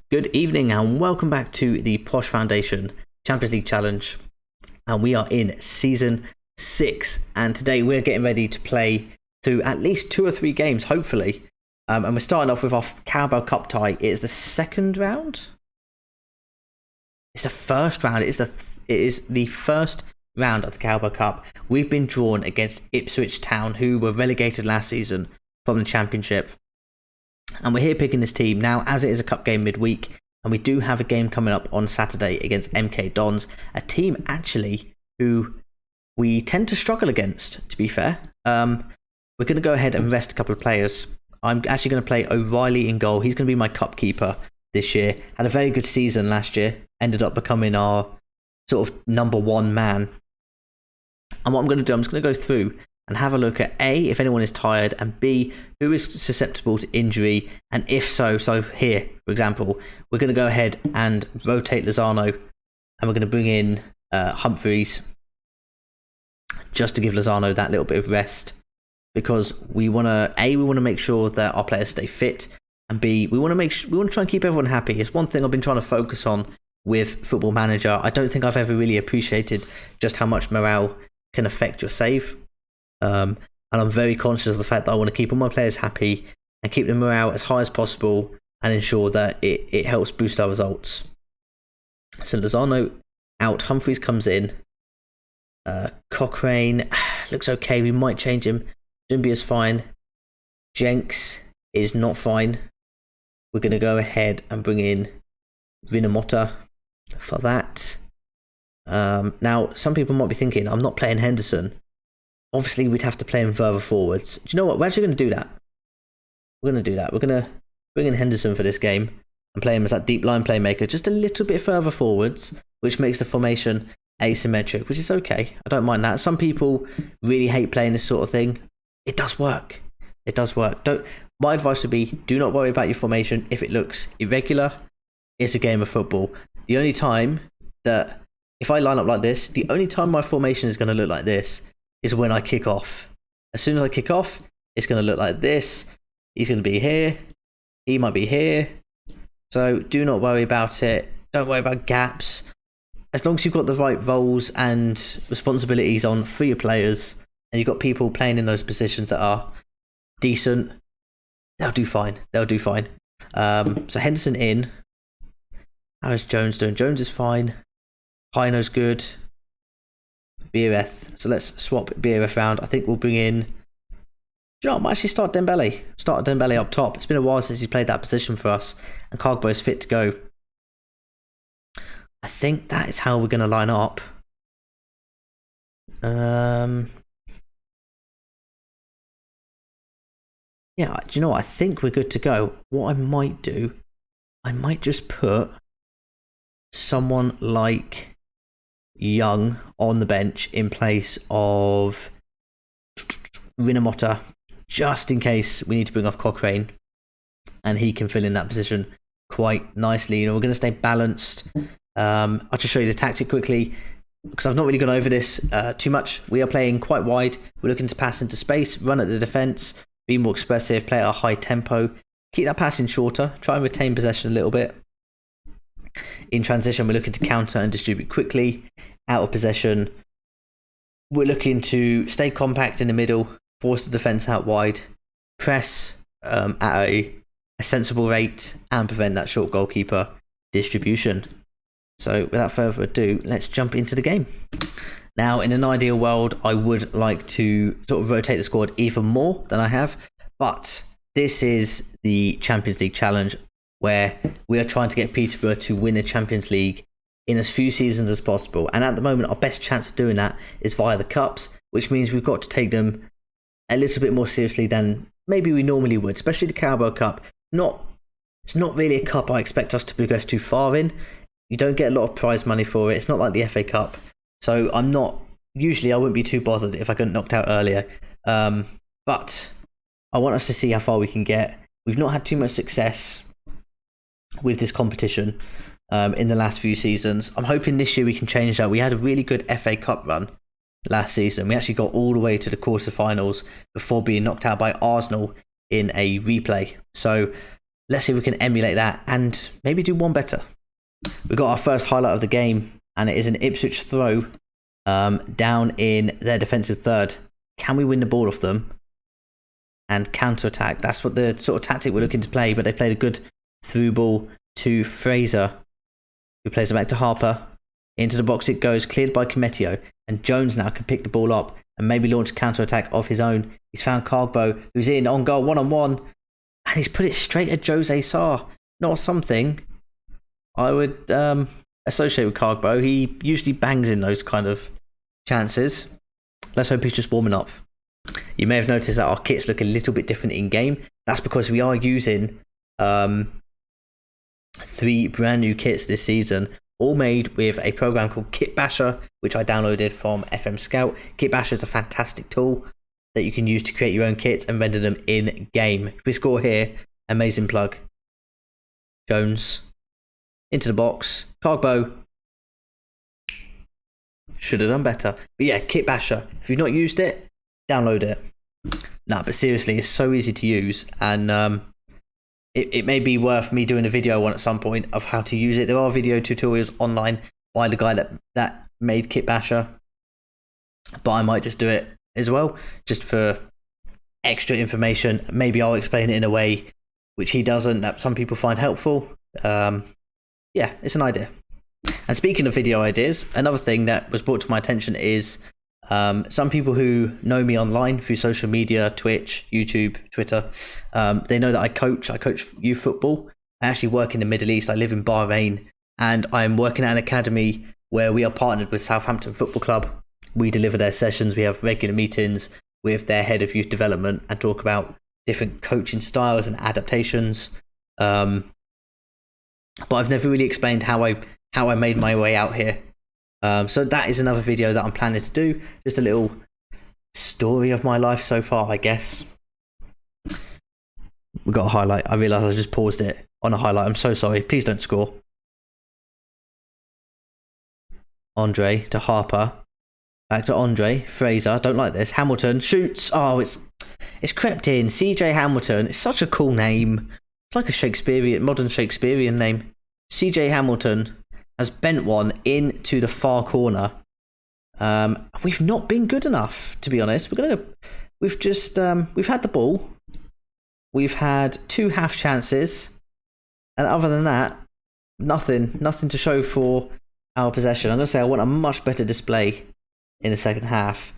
Good evening and welcome back to the Posh Foundation Champions League Challenge. And we are in Season 6. And today we're getting ready to play through at least 2 or 3 games, hopefully. And we're starting off with our Carabao Cup tie. It is the second round? It's the first round. It is the first round of the Carabao Cup. We've been drawn against Ipswich Town, who were relegated last season from the Championship. And we're here picking this team now, as it is a cup game midweek, and we do have a game coming up on Saturday against MK Dons, a team actually who we tend to struggle against, to be fair. We're going to go ahead and rest a couple of players. I'm actually going to play O'Reilly in goal. He's going to be my cup keeper this year. Had a very good season last year, ended up becoming our sort of number 1 man. And what I'm going to do, I'm just going to go through and have a look at A, if anyone is tired, and B, who is susceptible to injury, and if so here, for example, we're going to go ahead and rotate Lozano, and we're going to bring in Humphreys, just to give Lozano that little bit of rest, because we want to make sure that our players stay fit, and B, we want to try and keep everyone happy. It's one thing I've been trying to focus on with Football Manager. I don't think I've ever really appreciated just how much morale can affect your save. And I'm very conscious of the fact that I want to keep all my players happy and keep the morale as high as possible and ensure that it helps boost our results. So Lozano out, Humphreys comes in, Cochrane looks okay, we might change him. Dumby is fine, Jenks is not fine. We're going to go ahead and bring in Rinomota for that. Now some people might be thinking I'm not playing Henderson. Obviously, we'd have to play him further forwards. Do you know what? We're actually going to do that. We're going to do that. We're going to bring in Henderson for this game and play him as that deep line playmaker, just a little bit further forwards, which makes the formation asymmetric, which is okay. I don't mind that. Some people really hate playing this sort of thing. It does work. It does work. My advice would be, do not worry about your formation. If it looks irregular, it's a game of football. The only time that, if I line up like this, the only time my formation is going to look like this is when I kick off. As soon as I kick off, it's going to look like this. He's going to be here. He might be here. So do not worry about it. Don't worry about gaps. As long as you've got the right roles and responsibilities on for your players, and you've got people playing in those positions that are decent, they'll do fine. They'll do fine. So Henderson in. How is Jones doing? Jones is fine. Hino's good. BRF. So let's swap BRF around. I think we'll bring in... Do you know what? I might actually start Dembele. Start Dembele up top. It's been a while since he's played that position for us. And Cogbo's fit to go. I think that is how we're going to line up. Yeah, do you know what? I think we're good to go. What I might do, I might just put someone like Young on the bench in place of Rinomota, just in case we need to bring off Cochrane and he can fill in that position quite nicely. You know, we're going to stay balanced. I'll just show you the tactic quickly because I've not really gone over this too much. We are playing quite wide. We're looking to pass into space, run at the defence, be more expressive, play at a high tempo, keep that passing shorter, try and retain possession a little bit. In transition, we're looking to counter and distribute quickly. Out of possession, we're looking to stay compact in the middle, force the defence out wide, press at a sensible rate, and prevent that short goalkeeper distribution. So without further ado, let's jump into the game. Now, in an ideal world, I would like to sort of rotate the squad even more than I have, but this is the Champions League Challenge, where we are trying to get Peterborough to win the Champions League in as few seasons as possible. And at the moment, our best chance of doing that is via the Cups, which means we've got to take them a little bit more seriously than maybe we normally would, especially the Carabao Cup. It's not really a cup I expect us to progress too far in. You don't get a lot of prize money for it. It's not like the FA Cup. So usually I wouldn't be too bothered if I got knocked out earlier. But I want us to see how far we can get. We've not had too much success with this competition in the last few seasons. I'm hoping this year we can change that. We had a really good FA Cup run last season. We actually got all the way to the quarterfinals before being knocked out by Arsenal in a replay. So Let's see if we can emulate that and maybe do one better. We got our first highlight of the game, and it is an Ipswich throw down in their defensive third. Can we win the ball off them and counter-attack? That's what the sort of tactic we're looking to play, but they played a good through ball to Fraser, who plays it back to Harper. Into the box it goes, cleared by Cometio, and Jones now can pick the ball up and maybe launch a counter-attack of his own. He's found Cargbo, who's in on goal, one-on-one, and he's put it straight at Jose Sarr. Not something I would associate with Cargbo. He usually bangs in those kind of chances. Let's hope he's just warming up. You may have noticed that our kits look a little bit different in game. That's because we are using 3 brand new kits this season, all made with a program called Kit Basher, which I downloaded from FM Scout. Kit Basher is a fantastic tool that you can use to create your own kits and render them in game. If we score here, amazing plug. Jones into the box. Cargbo should have done better. But yeah, Kit Basher. If you've not used it, download it. Nah, but seriously, it's so easy to use, and it may be worth me doing a video on at some point of how to use it. There are video tutorials online by the guy that made Kit Basher, but I might just do it as well, just for extra information. Maybe I'll explain it in a way which he doesn't, that some people find helpful. Yeah, it's an idea. And speaking of video ideas, another thing that was brought to my attention is some people who know me online through social media, Twitch, YouTube, Twitter, they know that I coach youth football. I actually work in the Middle East. I live in Bahrain, and I'm working at an academy where we are partnered with Southampton Football Club. We deliver their sessions. We have regular meetings with their head of youth development and talk about different coaching styles and adaptations. But I've never really explained how I made my way out here. So that is another video that I'm planning to do. Just a little story of my life so far, I guess. We got a highlight. I realised I just paused it on a highlight. I'm so sorry. Please don't score. Andre to Harper. Back to Andre. Fraser. Don't like this. Hamilton shoots. Oh, it's crept in. CJ Hamilton. It's such a cool name. It's like a modern Shakespearean name. CJ Hamilton has bent one into the far corner. We've not been good enough, to be honest. We've had the ball. We've had 2 half chances, and other than that, nothing to show for our possession. I'm gonna say I want a much better display in the second half.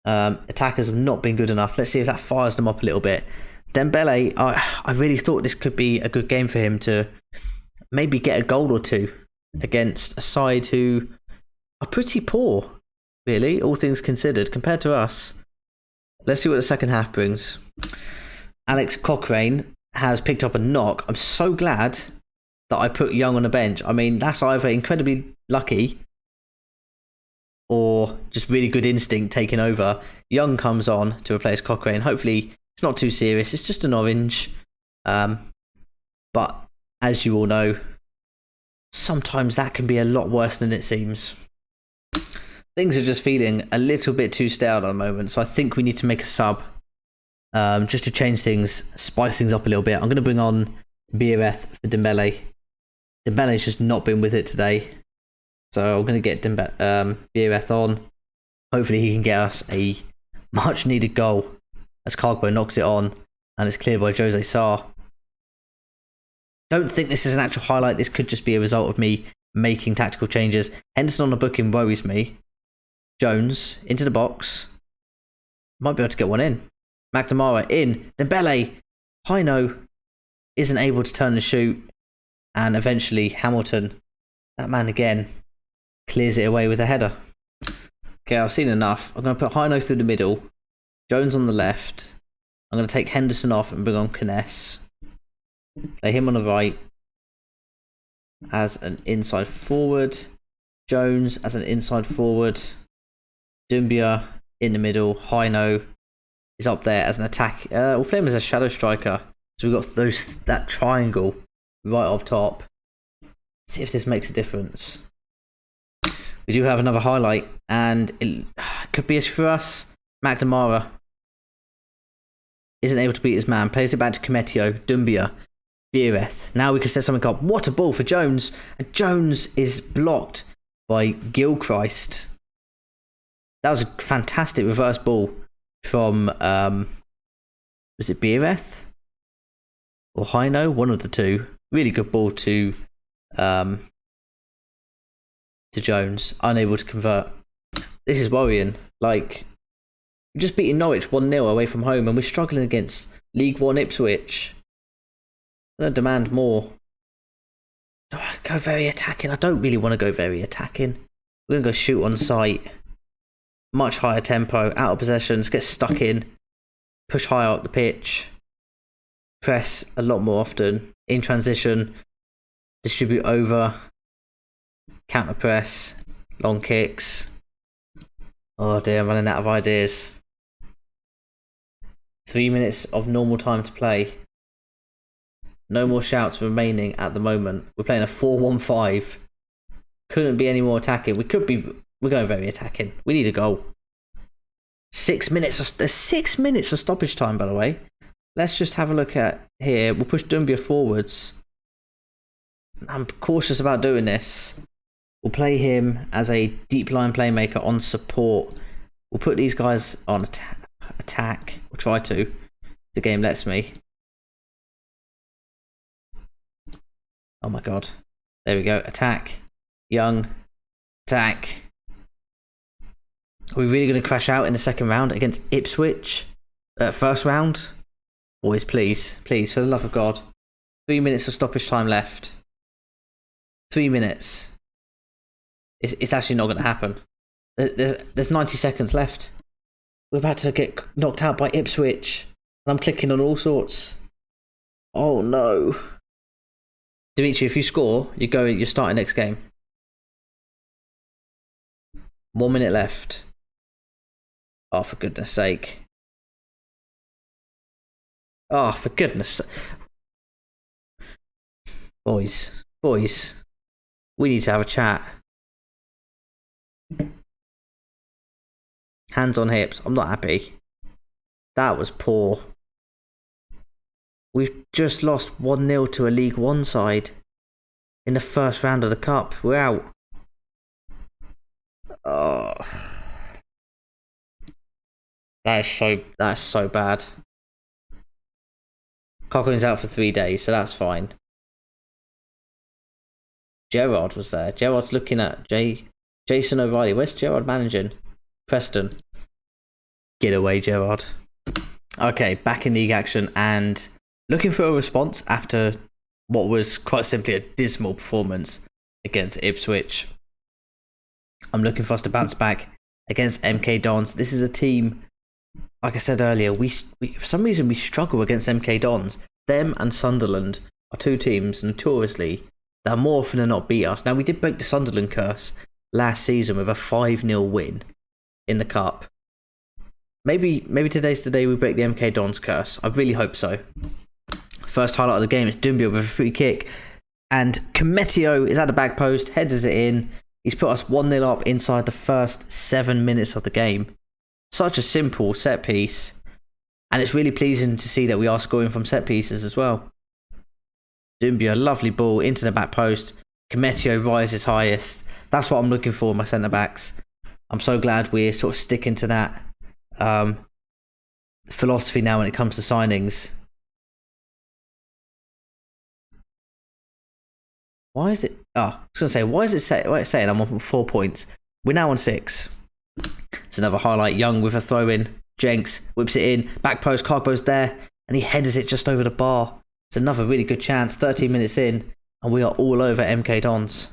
Attackers have not been good enough. Let's see if that fires them up a little bit. Dembele, I really thought this could be a good game for him to maybe get a goal or 2 against a side who are pretty poor, really, all things considered, compared to us. Let's see what the second half brings. Alex Cochrane has picked up a knock. I'm so glad that I put Young on the bench. I mean, that's either incredibly lucky or just really good instinct taking over. Young comes on to replace Cochrane. Hopefully it's not too serious. It's just an orange. But as you all know, sometimes that can be a lot worse than it seems. Things are just feeling a little bit too stale at the moment, so I think we need to make a sub just to change things, spice things up a little bit. I'm going to bring on Biereth for Dembele. Dembele's just not been with it today, so I'm going to get Biereth on. Hopefully he can get us a much needed goal as Cargbo knocks it on and it's cleared by Jose Sarr. Don't think this is an actual highlight. This could just be a result of me making tactical changes. Henderson on the booking worries me. Jones into the box. Might be able to get one in. McNamara in. Dembele. Hino isn't able to turn the shoot. And eventually Hamilton, that man again, clears it away with a header. Okay, I've seen enough. I'm going to put Hino through the middle. Jones on the left. I'm going to take Henderson off and bring on Kness. Play him on the right as an inside forward. Jones as an inside forward. Dumbia in the middle. Hino is up there as an attack. We'll play him as a shadow striker. So we've got that triangle right up top. See if this makes a difference. We do have another highlight, and it could be for us. McNamara isn't able to beat his man. Plays it back to Cometio. Dumbia. Beereth. Now we can set something up. What a ball for Jones. And Jones is blocked by Gilchrist. That was a fantastic reverse ball from, was it Beereth? Or Hino? One of the two. Really good ball to Jones. Unable to convert. This is worrying. Like, we're just beating Norwich 1-0 away from home and we're struggling against League One Ipswich. I'm going to demand more. Do I go very attacking? I don't really want to go very attacking. We're going to go shoot on sight. Much higher tempo. Out of possessions. Get stuck in. Push higher up the pitch. Press a lot more often. In transition. Distribute over. Counter press. Long kicks. Oh dear, I'm running out of ideas. 3 minutes of normal time to play. No more shouts remaining at the moment. We're playing a 4-1-5. Couldn't be any more attacking. We're going very attacking. We need a goal. 6 minutes. There's 6 minutes of stoppage time, by the way. Let's just have a look at here. We'll push Dumbia forwards. I'm cautious about doing this. We'll play him as a deep line playmaker on support. We'll put these guys on attack. We'll try to. The game lets me. Oh my god. There we go. Attack. Young. Attack. Are we really going to crash out in the second round against Ipswich? First round? Boys, please. Please, for the love of God. 3 minutes of stoppage time left. 3 minutes. It's actually not going to happen. There's 90 seconds left. We're about to get knocked out by Ipswich. And I'm clicking on all sorts. Oh no. Dimitri, if you score, you're starting next game. 1 minute left. Oh, for goodness sake. Oh, for goodness sake. Boys. We need to have a chat. Hands on hips. I'm not happy. That was poor. We've just lost 1-0 to a League One side in the first round of the Cup. We're out. Oh. That's so bad. Cochrane's out for 3 days, so that's fine. Gerard was there. Gerard's looking at Jason O'Reilly. Where's Gerard managing? Preston. Get away, Gerard. Okay, back in league action and looking for a response after what was quite simply a dismal performance against Ipswich. I'm looking for us to bounce back against MK Dons. This is a team, like I said earlier, we for some reason we struggle against MK Dons. Them and Sunderland are two teams notoriously that more often than not beat us. Now, we did break the Sunderland curse last season with a 5-0 win in the Cup. Maybe today's the day we break the MK Dons curse. I really hope so. First highlight of the game is Dumbia with a free kick. And Cometio is at the back post, headers it in. He's put us 1-0 up inside the first 7 minutes of the game. Such a simple set piece. And it's really pleasing to see that we are scoring from set pieces as well. Dumbia, lovely ball into the back post. Cometio rises highest. That's what I'm looking for in my centre backs. I'm so glad we're sort of sticking to that philosophy now when it comes to signings. Why is it? Oh, I was going to say, why is it saying I'm on 4 points? We're now on 6. It's another highlight. Young with a throw in. Jenks whips it in. Back post. Carbo's there. And he headers it just over the bar. It's another really good chance. 13 minutes in. And we are all over MK Dons.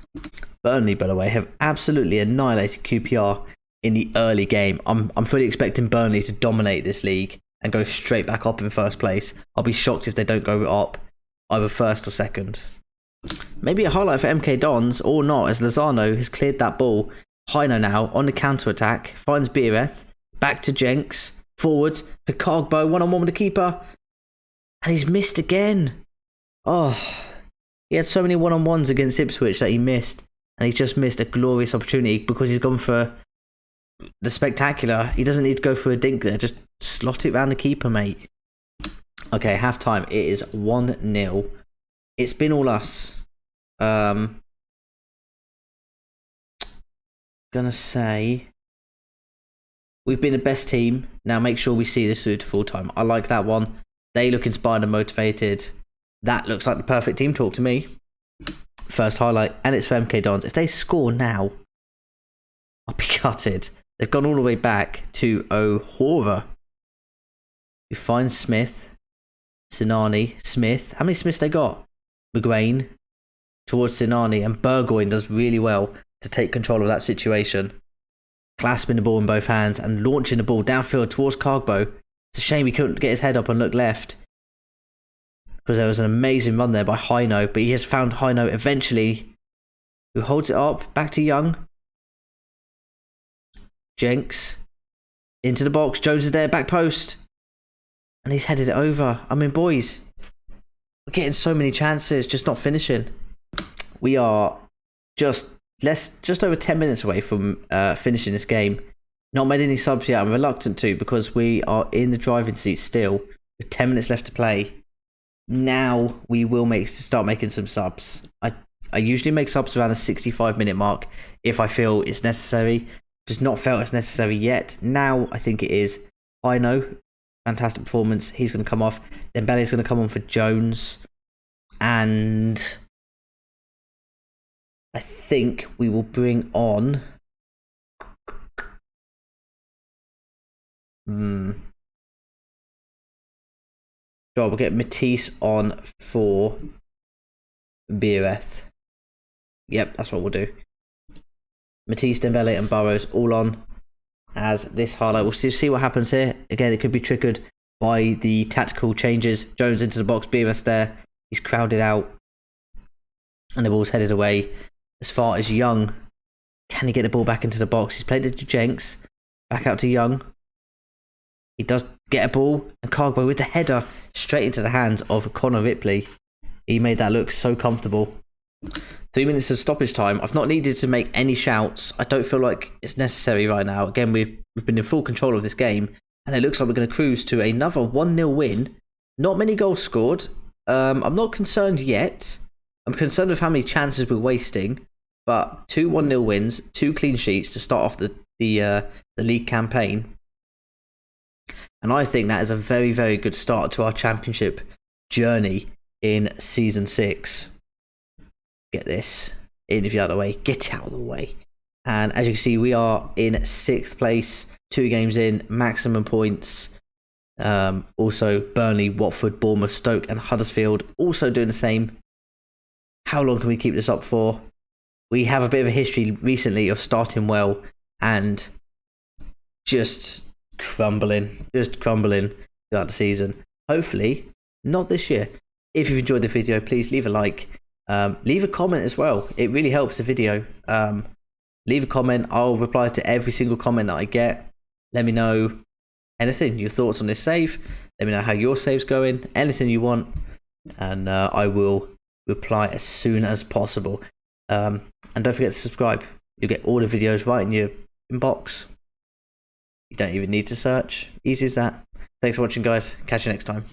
Burnley, by the way, have absolutely annihilated QPR in the early game. I'm fully expecting Burnley to dominate this league and go straight back up in first place. I'll be shocked if they don't go up either first or second. Maybe a highlight for MK Dons or not, as Lozano has cleared that ball. Hino now on the counter-attack. Finds Beereth. Back to Jenks. Forwards for Cogbo. One-on-one with the keeper. And he's missed again. Oh, he had so many one-on-ones against Ipswich that he missed. And he's just missed a glorious opportunity because he's gone for the spectacular. He doesn't need to go for a dink there. Just slot it round the keeper, mate. Okay, half-time. It is 1-0 It's been all us. Gonna say we've been the best team. Now make sure we see this through to full time. I like that one. They look inspired and motivated. That looks like the perfect team talk to me. First highlight, and it's for MK Dons. If they score now, I'll be gutted. They've gone all the way back to O'Hora. We find Smith, Sinani, Smith. How many Smiths they got? McGrain towards Sinani, and Burgoyne does really well to take control of that situation. Clasping the ball in both hands and launching the ball downfield towards Cargbo. It's a shame he couldn't get his head up and look left, because there was an amazing run there by Hino, but he has found Hino eventually, who holds it up, back to Young. Jenks, into the box, Jones is there, back post, and he's headed it over. I mean, boys, we're getting so many chances, just not finishing. We are just over 10 minutes away from finishing this game. Not made any subs yet. I'm reluctant to, because we are in the driving seat still with 10 minutes left to play. Now we will start making some subs. I usually make subs around the 65-minute mark if I feel it's necessary. Just not felt it's necessary yet. Now I think it is. I know, fantastic performance. He's going to come off. Then Belly's going to come on for Jones, and I think we will bring on. Sure, we'll get Matisse on for Beereth. Yep, that's what we'll do. Matisse, Dembele and Burrows all on as this highlight. We'll see what happens here. Again, it could be triggered by the tactical changes. Jones into the box, Beereth there. He's crowded out, and the ball's headed away as far as Young. Can he get the ball back into the box? He's played it to Jenks. Back out to Young. He does get a ball, and Cargbo with the header straight into the hands of Connor Ripley. He made that look so comfortable. 3 minutes of stoppage time. I've not needed to make any shouts. I don't feel like it's necessary right now. Again, we've been in full control of this game, and it looks like we're going to cruise to another 1-0 win. Not many goals scored. I'm not concerned yet. I'm concerned with how many chances we're wasting, but 2 1-0 wins, 2 clean sheets to start off the league campaign. And I think that is a very, very good start to our championship journey in Season 6. Get this interview out of the way. Get it out of the way. And as you can see, we are in 6th place. 2 games in, maximum points. Also, Burnley, Watford, Bournemouth, Stoke and Huddersfield also doing the same. How long can we keep this up for? We have a bit of a history recently of starting well and just crumbling throughout the season. Hopefully not this year. If you've enjoyed the video, please leave a like, leave a comment as well. It really helps the video. Leave a comment. I'll reply to every single comment that I get. Let me know anything, your thoughts on this save. Let me know how your save's going, anything you want, and I will reply as soon as possible. And don't forget to subscribe. You'll get all the videos right in your inbox. You don't even need to search. Easy as that. Thanks for watching, guys. Catch you next time.